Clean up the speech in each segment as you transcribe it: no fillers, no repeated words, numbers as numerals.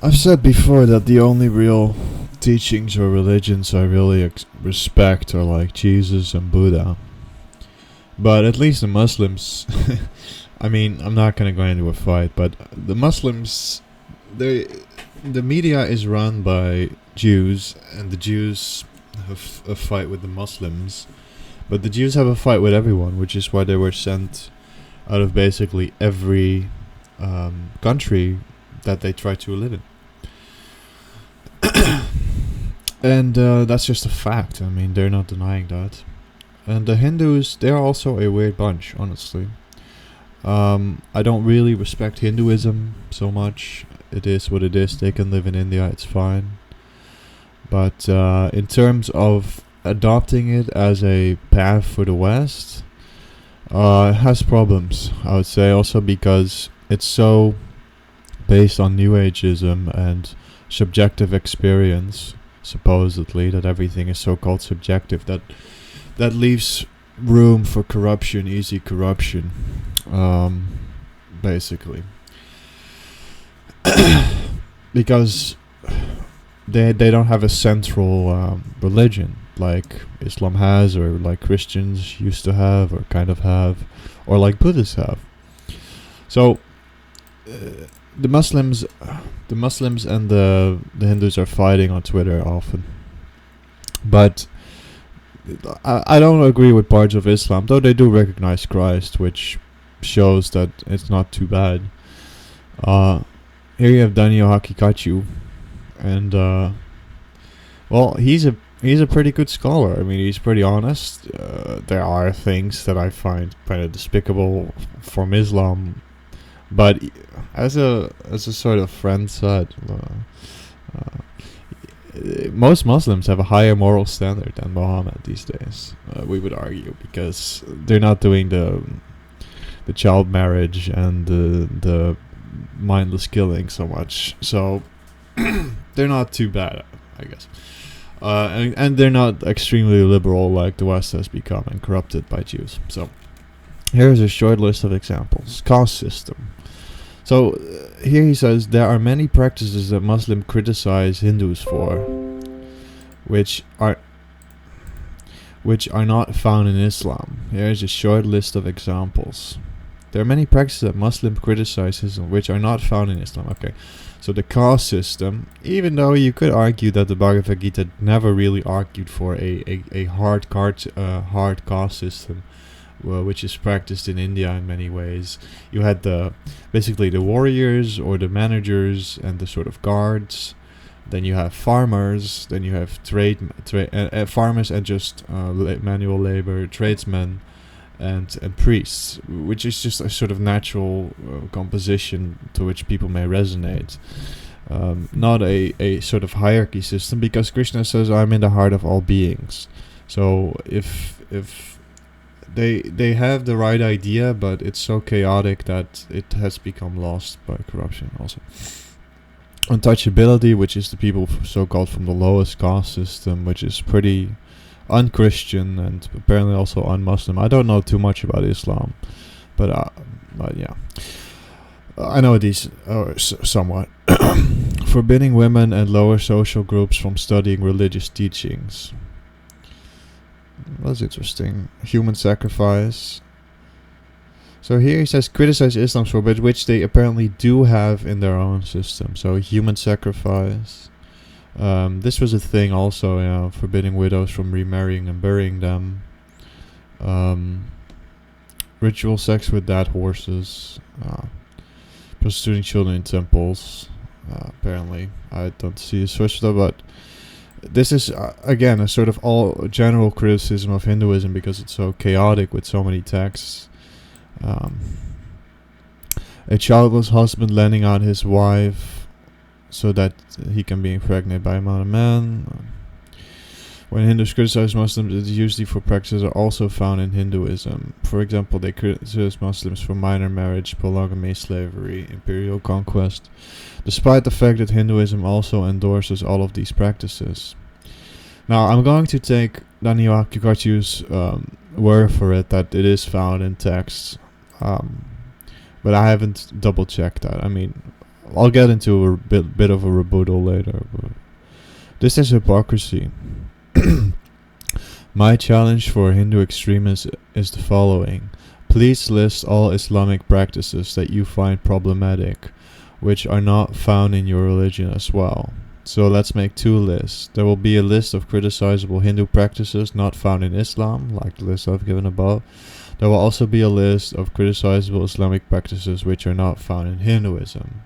I've said before that the only real teachings or religions I really respect are like Jesus and Buddha. But at least the Muslims, I mean, I'm not gonna go into a fight, but the Muslims, they, the media is run by Jews, and the Jews have a fight with the Muslims, but the Jews have a fight with everyone, which is why they were sent out of basically every country that they try to live in. And that's just a fact. I mean, they're not denying that. And the Hindus, they're also a weird bunch, honestly. I don't really respect Hinduism so much. It is what it is. They can live in India, it's fine. But in terms of adopting it as a path for the West, it has problems, I would say, also because it's so based on New Ageism and subjective experience, supposedly, that everything is so-called subjective, that leaves room for corruption, easy corruption, basically. Because they don't have a central religion like Islam has, or like Christians used to have, or kind of have, or like Buddhists have. So the Muslims and the Hindus are fighting on Twitter often. But I don't agree with parts of Islam, though they do recognize Christ, which shows that it's not too bad. Here you have Daniel Hakikachu, and well, he's a pretty good scholar. I mean, he's pretty honest. There are things that I find kind of despicable from Islam, but as a sort of friend said, most Muslims have a higher moral standard than Muhammad these days. We would argue, because they're not doing the child marriage and the mindless killing so much. So they're not too bad, I guess. And they're not extremely liberal like the West has become and corrupted by Jews. So here's a short list of examples. Caste system. So here he says there are many practices that Muslims criticize Hindus for, which are not found in Islam. Here is a short list of examples. There are many practices that Muslims criticize Islam, which are not found in Islam. Okay, so the caste system, even though you could argue that the Bhagavad Gita never really argued for a hard caste system, which is practiced in India in many ways. You had basically the warriors or the managers and the sort of guards. Then you have farmers. Then you have farmers and just manual labor, tradesmen, and priests, which is just a sort of natural composition to which people may resonate. Not a sort of hierarchy system, because Krishna says, "I'm in the heart of all beings." So if they have the right idea, but it's so chaotic that it has become lost by corruption also. Untouchability, which is the people so-called from the lowest caste system, which is pretty un-Christian and apparently also un-Muslim. I don't know too much about Islam, but yeah, I know these somewhat. Forbidding women and lower social groups from studying religious teachings. That's interesting. Human sacrifice. So here he says criticize Islam's forbid, which they apparently do have in their own system. So human sacrifice. This was a thing also, forbidding widows from remarrying and burying them. Ritual sex with dead horses. Prostituting children in temples. Apparently, I don't see a source for that, but this is again a sort of all general criticism of Hinduism because it's so chaotic with so many texts. A childless husband lending out his wife so that he can be impregnated by another man. When Hindus criticize Muslims, it's usually for practices are also found in Hinduism. For example, they criticize Muslims for minor marriage, polygamy, slavery, imperial conquest, despite the fact that Hinduism also endorses all of these practices. Now, I'm going to take Daniel Akikachu's word for it that it is found in texts, but I haven't double-checked that. I mean, I'll get into a bit of a rebuttal later. But this is hypocrisy. My challenge for Hindu extremists is the following. Please list all Islamic practices that you find problematic, which are not found in your religion as well. So let's make 2 lists. There will be a list of criticizable Hindu practices not found in Islam, like the list I've given above. There will also be a list of criticizable Islamic practices which are not found in Hinduism,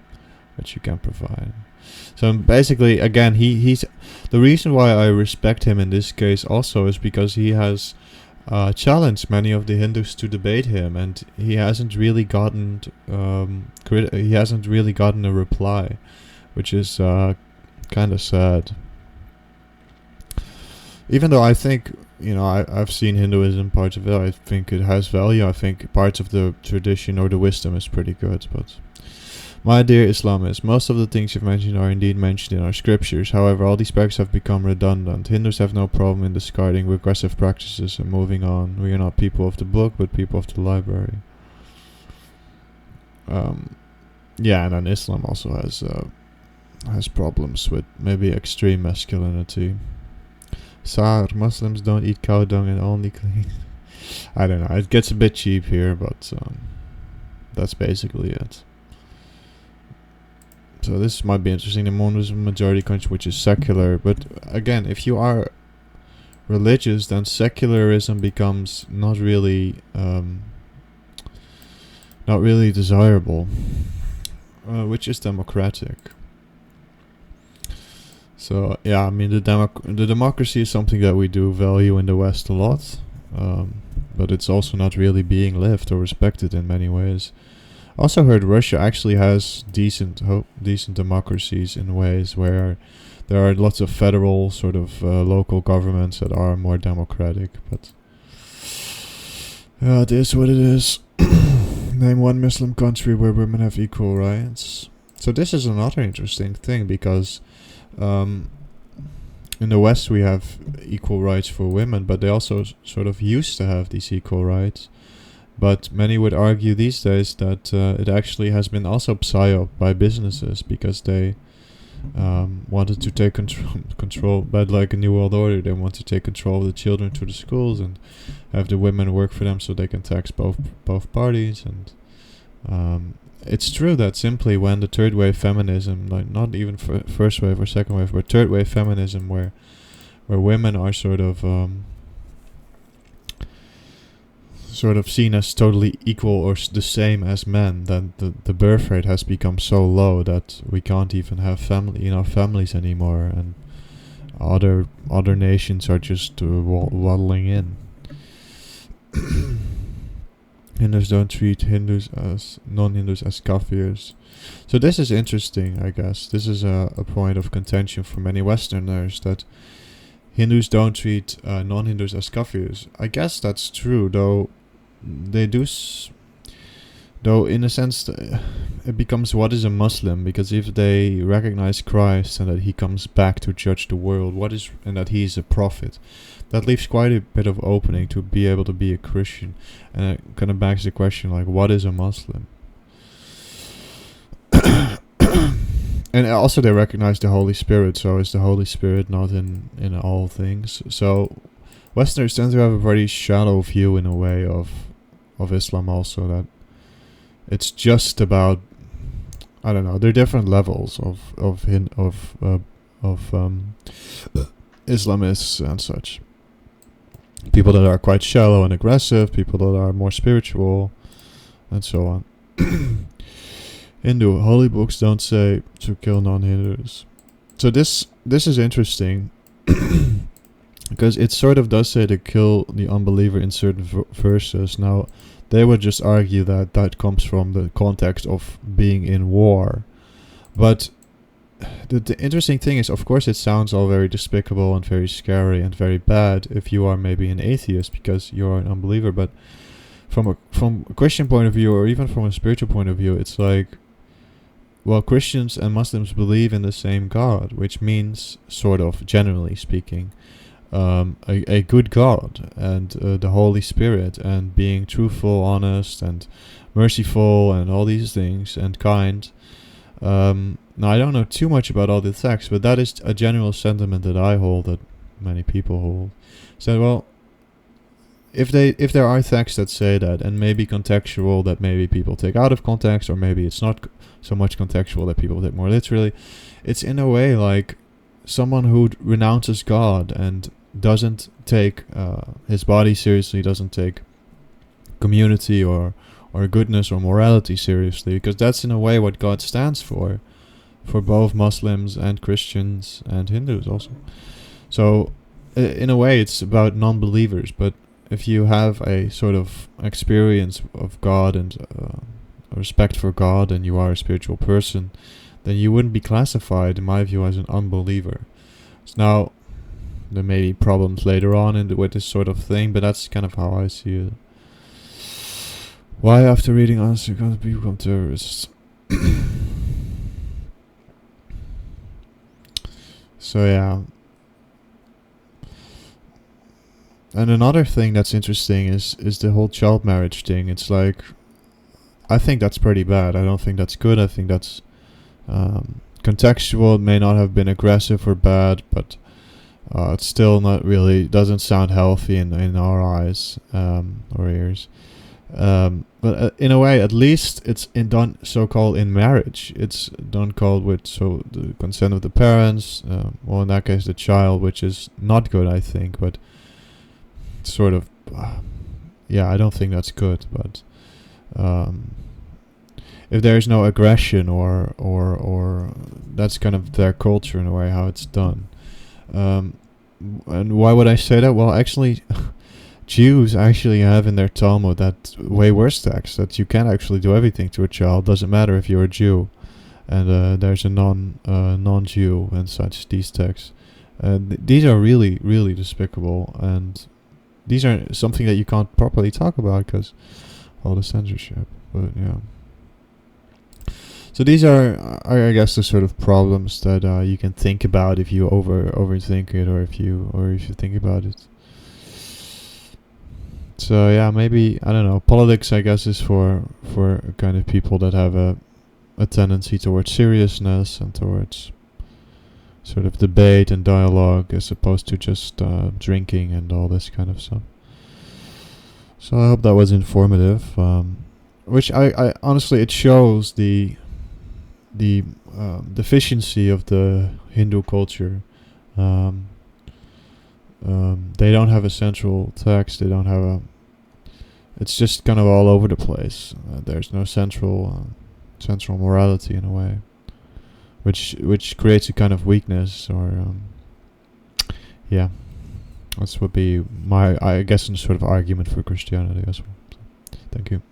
which you can provide. So basically, again, he's the reason why I respect him in this case also is because he has challenged many of the Hindus to debate him, and he hasn't really gotten a reply, which is kind of sad. Even though I think, I've seen Hinduism, parts of it, I think it has value. I think parts of the tradition or the wisdom is pretty good, but my dear Islamists, most of the things you've mentioned are indeed mentioned in our scriptures. However, all these practices have become redundant. Hindus have no problem in discarding regressive practices and moving on. We are not people of the book, but people of the library. And then Islam also has problems with maybe extreme masculinity. Sar, Muslims don't eat cow dung and only clean. I don't know. It gets a bit cheap here, but that's basically it. So this might be interesting. The Muslim majority country, which is secular, but again, if you are religious, then secularism becomes not really desirable, which is democratic. So yeah, I mean the democracy is something that we do value in the West a lot, but it's also not really being lived or respected in many ways. Also heard Russia actually has decent democracies in ways where there are lots of federal sort of local governments that are more democratic, but yeah, it is what it is. Name one Muslim country where women have equal rights. So this is another interesting thing because in the West we have equal rights for women, but they also sort of used to have these equal rights. But many would argue these days that it actually has been also psyoped by businesses because they wanted to take control, but like a New World Order, they want to take control of the children to the schools and have the women work for them so they can tax both parties. And it's true that simply when the third wave feminism, like not even first wave or second wave, but third wave feminism, where women are sort of seen as totally equal or the same as men, then the birth rate has become so low that we can't even have families anymore, and other nations are just waddling in. Hindus don't treat non-Hindus as kafirs. So this is interesting, I guess. This is a point of contention for many Westerners, that Hindus don't treat non-Hindus as kafirs. I guess that's true, though they do, though in a sense it becomes what is a Muslim, because if they recognize Christ and that he comes back to judge the world, and that he is a prophet, that leaves quite a bit of opening to be able to be a Christian, and it kind of begs the question, like, what is a Muslim? And also they recognize the Holy Spirit, so is the Holy Spirit not in all things? So Westerners tend to have a very shallow view in a way of Islam also, that it's just about, I don't know, there are different levels of Islamists and such. People that are quite shallow and aggressive, people that are more spiritual, and so on. Hindu holy books don't say to kill non-Hindus. So this is interesting because it sort of does say to kill the unbeliever in certain verses. Now, they would just argue that comes from the context of being in war. But the interesting thing is, of course, it sounds all very despicable and very scary and very bad if you are maybe an atheist because you're an unbeliever. But from a Christian point of view, or even from a spiritual point of view, it's like, well, Christians and Muslims believe in the same God, which means, sort of, generally speaking, a good God and the Holy Spirit, and being truthful, honest, and merciful, and all these things, and kind. Now I don't know too much about all the texts, but that is a general sentiment that I hold, that many people hold. So well, if there are texts that say that, and maybe contextual that maybe people take out of context, or maybe it's not so much contextual that people take more literally, it's in a way like someone who renounces God and doesn't take his body seriously, doesn't take community or goodness or morality seriously, because that's in a way what God stands for both Muslims and Christians and Hindus also. So in a way it's about non-believers, but if you have a sort of experience of God and a respect for God, and you are a spiritual person, then you wouldn't be classified, in my view, as an unbeliever. So now, there may be problems later on with this sort of thing, but that's kind of how I see it. Why, after reading Answer, can't people become terrorists? So yeah. And another thing that's interesting is the whole child marriage thing. It's like, I think that's pretty bad. I don't think that's good. I think that's contextual. It may not have been aggressive or bad, but it's still not really, doesn't sound healthy in our eyes or ears. But in a way, at least it's done so-called in marriage. It's done called with the consent of the parents, or in that case the child, which is not good, I think, but sort of, yeah, I don't think that's good. But if there's no aggression or that's kind of their culture in a way, how it's done. And why would I say that? Well, actually, Jews actually have in their Talmud that way worse text, that you can actually do everything to a child, doesn't matter if you're a Jew, and there's a non-Jew and such, these texts. These are really, really despicable, and these are something that you can't properly talk about because all the censorship. But yeah. So these are, I guess, the sort of problems that you can think about if you overthink it, or if you think about it. So yeah, maybe, I don't know, politics, I guess, is for kind of people that have a tendency towards seriousness and towards sort of debate and dialogue, as opposed to just drinking and all this kind of stuff. So I hope that was informative. Which I honestly, it shows the deficiency of the Hindu culture. They don't have a central text. They don't have it's just kind of all over the place. There's no central morality in a way, which creates a kind of weakness, or yeah, this would be my, I guess, a sort of argument for Christianity as well. So, thank you.